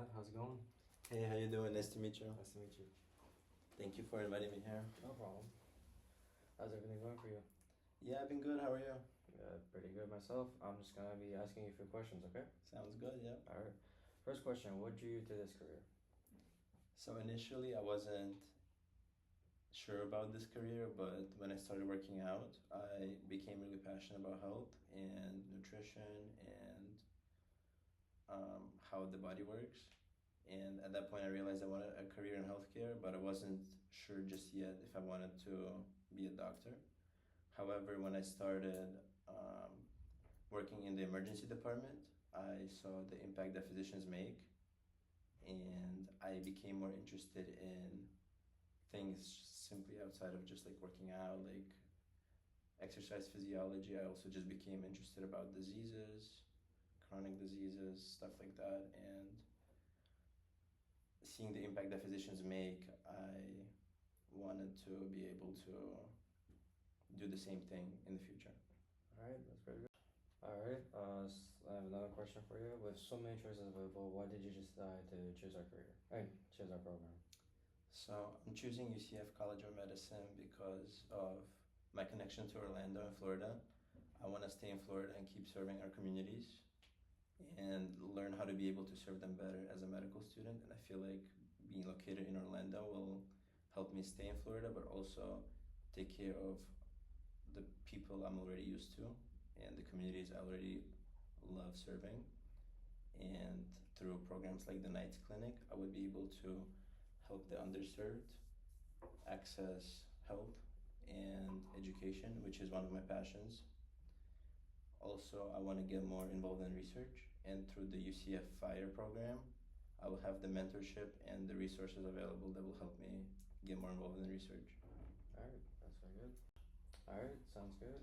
Ahmed. How's it going? Hey, how you doing? Nice to meet you. Nice to meet you. Thank you for inviting me here. No problem. How's everything going for you? Yeah, I've been good. How are you? Pretty good myself. I'm just gonna be asking you a few questions, okay? Sounds good, yeah. Alright. First question, what drew you to this career? So initially, I wasn't sure about this career, but when I started working out, I became really passionate about health and nutrition and how the body works. And at that point, I realized I wanted a career in healthcare, but I wasn't sure just yet if I wanted to be a doctor. However, when I started working in the emergency department, I saw the impact that physicians make, and I became more interested in things simply outside of just like working out, like exercise physiology. I also just became interested about diseases, chronic diseases, stuff like that, and seeing the impact that physicians make, I wanted to be able to do the same thing in the future. Alright, that's very good. Alright, I have another question for you. With so many choices available, why did you decide to choose our career? Choose our program? So I'm choosing UCF College of Medicine because of my connection to Orlando in Florida. I want to stay in Florida and keep serving our communities and learn how to be able to serve them better as a medical student. And I feel like being located in Orlando will help me stay in Florida, but also take care of the people I'm already used to and the communities I already love serving. And through programs like the Night Clinic, I would be able to help the underserved access help and education, which is one of my passions. Also, I want to get more involved in research, and through the UCF FIRE program, I will have the mentorship and the resources available that will help me get more involved in research. Alright, that's very good. Alright, sounds good.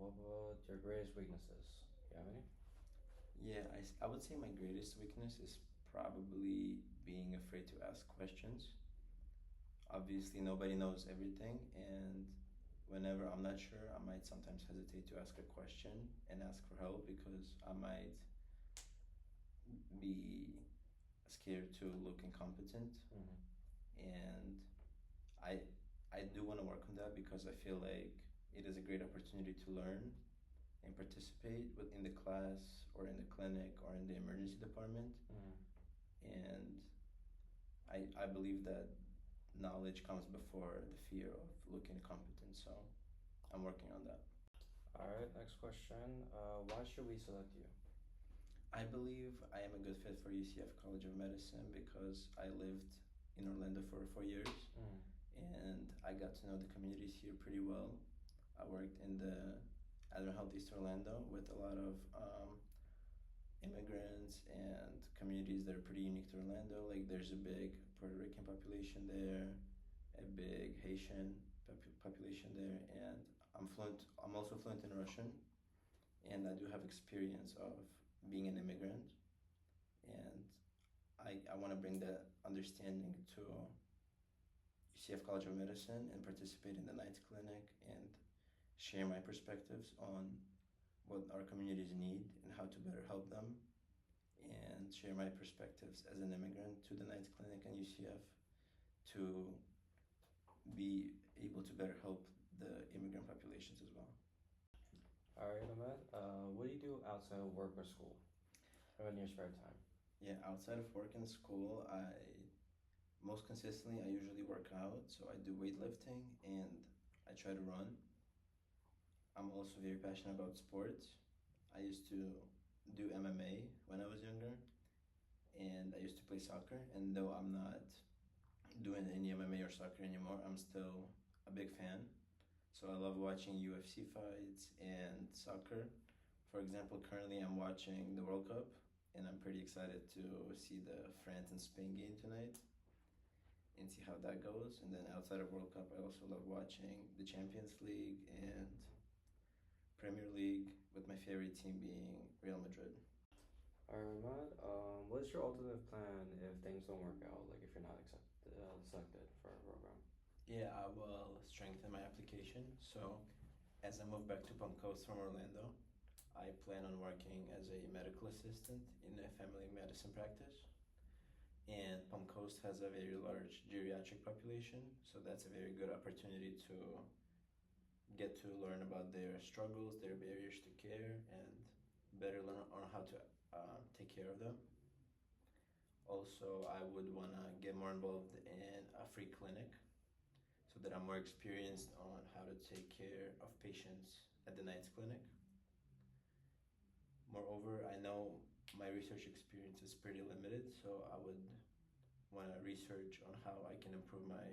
What about your greatest weaknesses? Do you have any? Yeah, I would say my greatest weakness is probably being afraid to ask questions. Obviously, nobody knows everything, and whenever I'm not sure, I might sometimes hesitate to ask a question and ask for help because I might be scared to look incompetent. And I I do want to work on that because I feel like it is a great opportunity to learn and participate within the class or in the clinic or in the emergency department. And I believe that knowledge comes before the fear of looking incompetent, so I'm working on that. Alright, next question. Why should we select you? I believe I am a good fit for UCF College of Medicine because I lived in Orlando for 4 years and I got to know the communities here pretty well. I worked in the Advent Health East Orlando with a lot of immigrants and communities that are pretty unique to Orlando. Like there's a big Puerto Rican population there, a big Haitian population there, and I'm also fluent in Russian, and I do have experience of being an immigrant, and I want to bring that understanding to UCF College of Medicine and participate in the Night Clinic and share my perspectives on what our communities need and how to better help them, and share my perspectives as an immigrant to the Night Clinic and UCF to be able to better help the immigrant populations as well. Alright, Ahmed. What do you do outside of work or school? Or in your spare time? Yeah, outside of work and school, most consistently I usually work out, so I do weightlifting and I try to run. I'm also very passionate about sports. I used to do MMA when I was younger, and I used to play soccer. And though I'm not doing any MMA or soccer anymore, I'm still a big fan. So I love watching UFC fights and soccer. For example, currently I'm watching the World Cup, and I'm pretty excited to see the France and Spain game tonight and see how that goes. And then outside of World Cup, I also love watching the Champions League and Premier League, with my favorite team being Real Madrid. Alright, Ahmed. What's your ultimate plan if things don't work out? Like if you're not selected for a program? Yeah, I will strengthen my application. So as I move back to Palm Coast from Orlando, I plan on working as a medical assistant in a family medicine practice. And Palm Coast has a very large geriatric population, so that's a very good opportunity to get to learn about their struggles, their barriers to care, and better learn on how to take care of them. Also, I would want to get more involved in a free clinic so that I'm more experienced on how to take care of patients at the night's clinic. Moreover, I know my research experience is pretty limited, so I would want to research on how I can improve my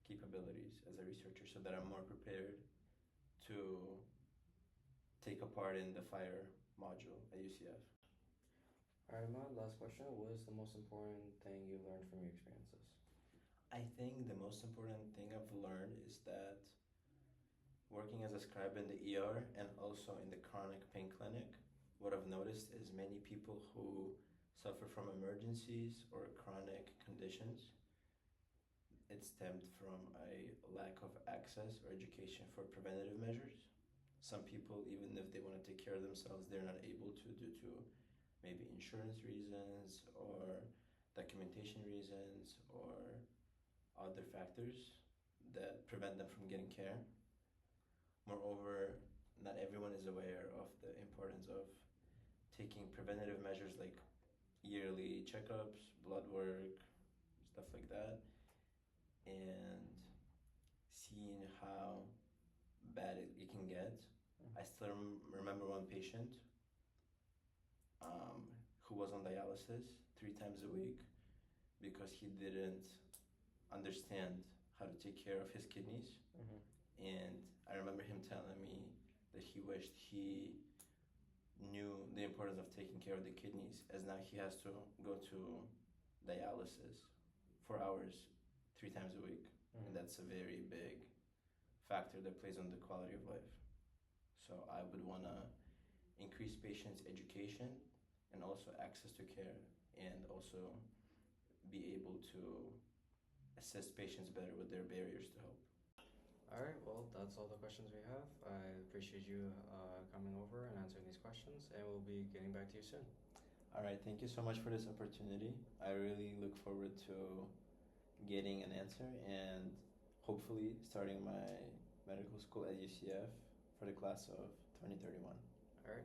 capabilities as a researcher so that I'm more prepared to take a part in the fire module at UCF. Alright, my last question. What is the most important thing you've learned from your experiences? I think the most important thing I've learned is that working as a scribe in the ER and also in the chronic pain clinic, what I've noticed is many people who suffer from emergencies or chronic conditions, it stemmed from a lack of access or education for preventative measures. Some people, even if they want to take care of themselves, they're not able to due to maybe insurance reasons or documentation reasons or other factors that prevent them from getting care. Moreover, not everyone is aware of the importance of taking preventative measures like yearly checkups, blood work, stuff like that, and seeing how bad it can get. I still remember one patient who was on dialysis 3 times a week because he didn't understand how to take care of his kidneys. Mm-hmm. And I remember him telling me that he wished he knew the importance of taking care of the kidneys, as now he has to go to dialysis for hours 3 times a week. Mm-hmm. And that's a very big factor that plays on the quality of life. So I would want to increase patients' education and also access to care, and also be able to assist patients better with their barriers to help. Alright, well, that's all the questions we have. I appreciate you coming over and answering these questions, and we'll be getting back to you soon. All right, thank you so much for this opportunity. I really look forward to getting an answer and hopefully starting my medical school at UCF for the class of 2031. Alright.